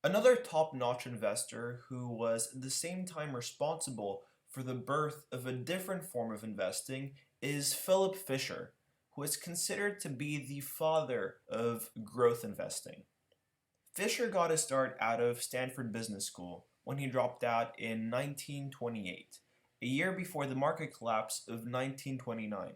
Another top-notch investor who was at the same time responsible for the birth of a different form of investing is Philip Fisher, who is considered to be the father of growth investing. Fisher got his start out of Stanford Business School when he dropped out in 1928, a year before the market collapse of 1929.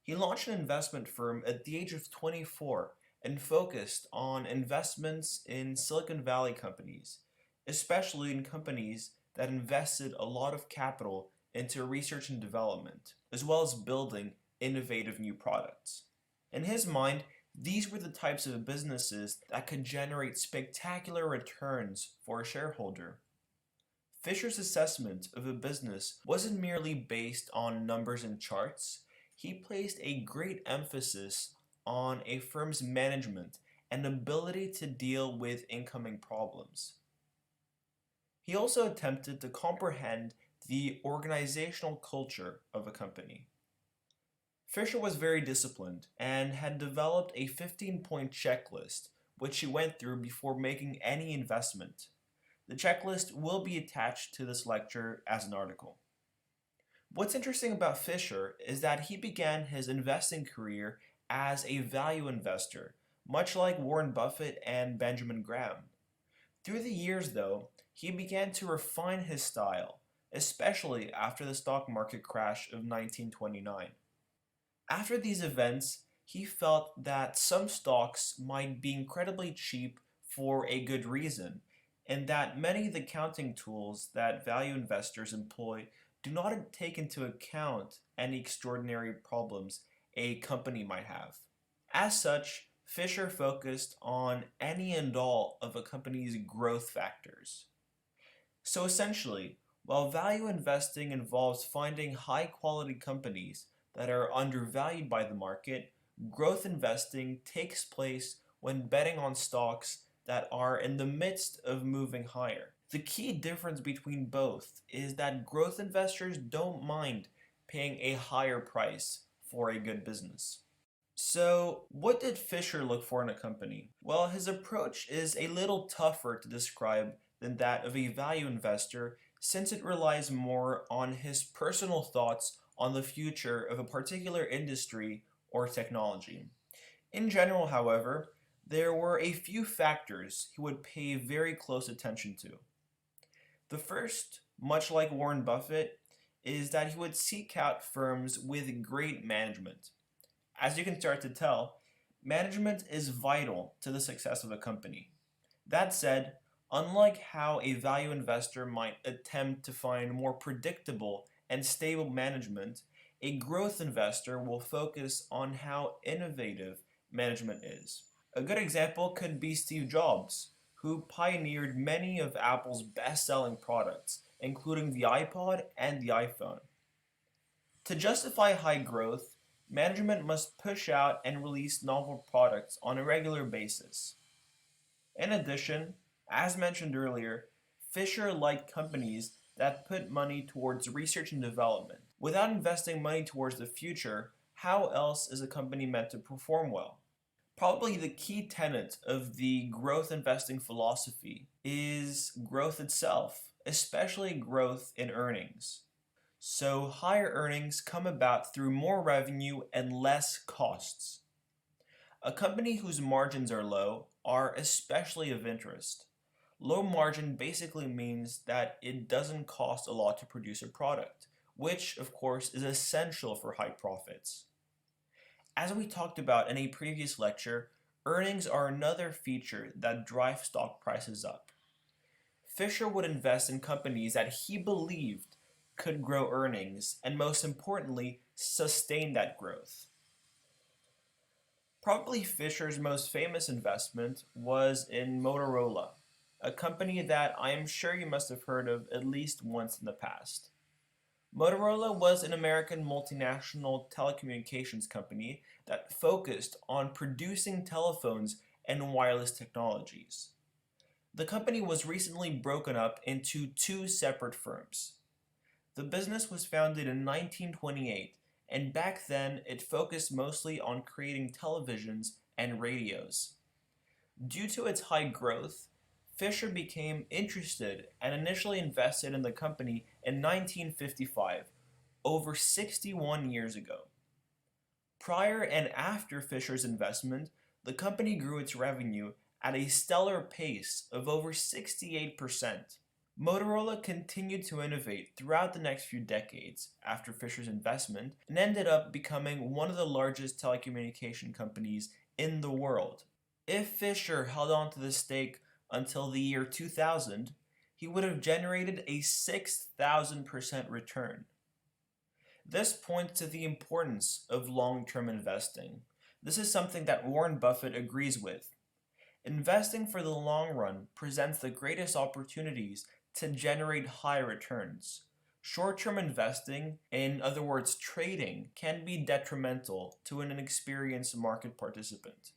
He launched an investment firm at the age of 24 and focused on investments in Silicon Valley companies, especially in companies that invested a lot of capital into research and development, as well as building innovative new products. In his mind, these were the types of businesses that could generate spectacular returns for a shareholder. Fisher's assessment of a business wasn't merely based on numbers and charts. He placed a great emphasis on a firm's management and ability to deal with incoming problems. He also attempted to comprehend the organizational culture of a company. Fisher was very disciplined and had developed a 15-point checklist, which he went through before making any investment. The checklist will be attached to this lecture as an article. What's interesting about Fisher is that he began his investing career as a value investor, much like Warren Buffett and Benjamin Graham. Through the years, though, he began to refine his style, especially after the stock market crash of 1929. After these events, he felt that some stocks might be incredibly cheap for a good reason, and that many of the counting tools that value investors employ do not take into account any extraordinary problems a company might have. As such, Fisher focused on any and all of a company's growth factors. So essentially, while value investing involves finding high quality companies that are undervalued by the market, growth investing takes place when betting on stocks that are in the midst of moving higher. The key difference between both is that growth investors don't mind paying a higher price for a good business. So, what did Fisher look for in a company? Well, his approach is a little tougher to describe than that of a value investor since it relies more on his personal thoughts on the future of a particular industry or technology. In general, however, there were a few factors he would pay very close attention to. The first, much like Warren Buffett, is that he would seek out firms with great management. As you can start to tell, management is vital to the success of a company. That said, unlike how a value investor might attempt to find more predictable and stable management, a growth investor will focus on how innovative management is. A good example could be Steve Jobs, who pioneered many of Apple's best-selling products, including the iPod and the iPhone. To justify high growth, management must push out and release novel products on a regular basis. In addition, as mentioned earlier, Fisher liked companies that put money towards research and development. Without investing money towards the future, how else is a company meant to perform well? Probably the key tenet of the growth investing philosophy is growth itself, especially growth in earnings. So higher earnings come about through more revenue and less costs. A company whose margins are low are especially of interest. Low margin basically means that it doesn't cost a lot to produce a product, which of course is essential for high profits. As we talked about in a previous lecture, earnings are another feature that drive stock prices up. Fisher would invest in companies that he believed could grow earnings and, most importantly, sustain that growth. Probably Fisher's most famous investment was in Motorola, a company that I am sure you must have heard of at least once in the past. Motorola was an American multinational telecommunications company that focused on producing telephones and wireless technologies. The company was recently broken up into two separate firms. The business was founded in 1928, and back then it focused mostly on creating televisions and radios. Due to its high growth, Fisher became interested and initially invested in the company in 1955, over 61 years ago. Prior and after Fisher's investment, the company grew its revenue at a stellar pace of over 68%. Motorola continued to innovate throughout the next few decades after Fisher's investment and ended up becoming one of the largest telecommunication companies in the world. If Fisher held on to the stake until the year 2000, he would have generated a 6,000% return. This points to the importance of long-term investing. This is something that Warren Buffett agrees with. Investing for the long run presents the greatest opportunities to generate high returns. Short-term investing, in other words trading, can be detrimental to an inexperienced market participant.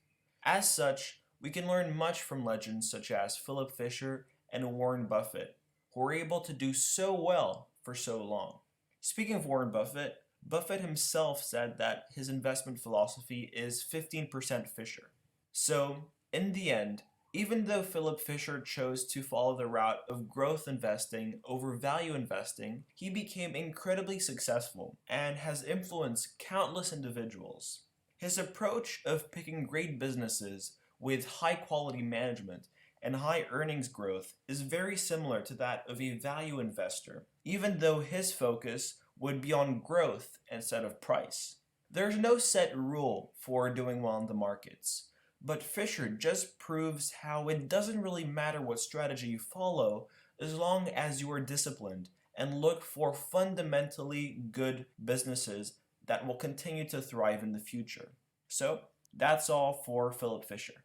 As such, we can learn much from legends such as Philip Fisher and Warren Buffett, who were able to do so well for so long. Speaking of Warren Buffett, Buffett himself said that his investment philosophy is 15% Fisher. So, in the end, even though Philip Fisher chose to follow the route of growth investing over value investing, he became incredibly successful and has influenced countless individuals. His approach of picking great businesses with high quality management and high earnings growth is very similar to that of a value investor, even though his focus would be on growth instead of price. There's no set rule for doing well in the markets, but Fisher just proves how it doesn't really matter what strategy you follow as long as you are disciplined and look for fundamentally good businesses that will continue to thrive in the future. So, that's all for Philip Fisher.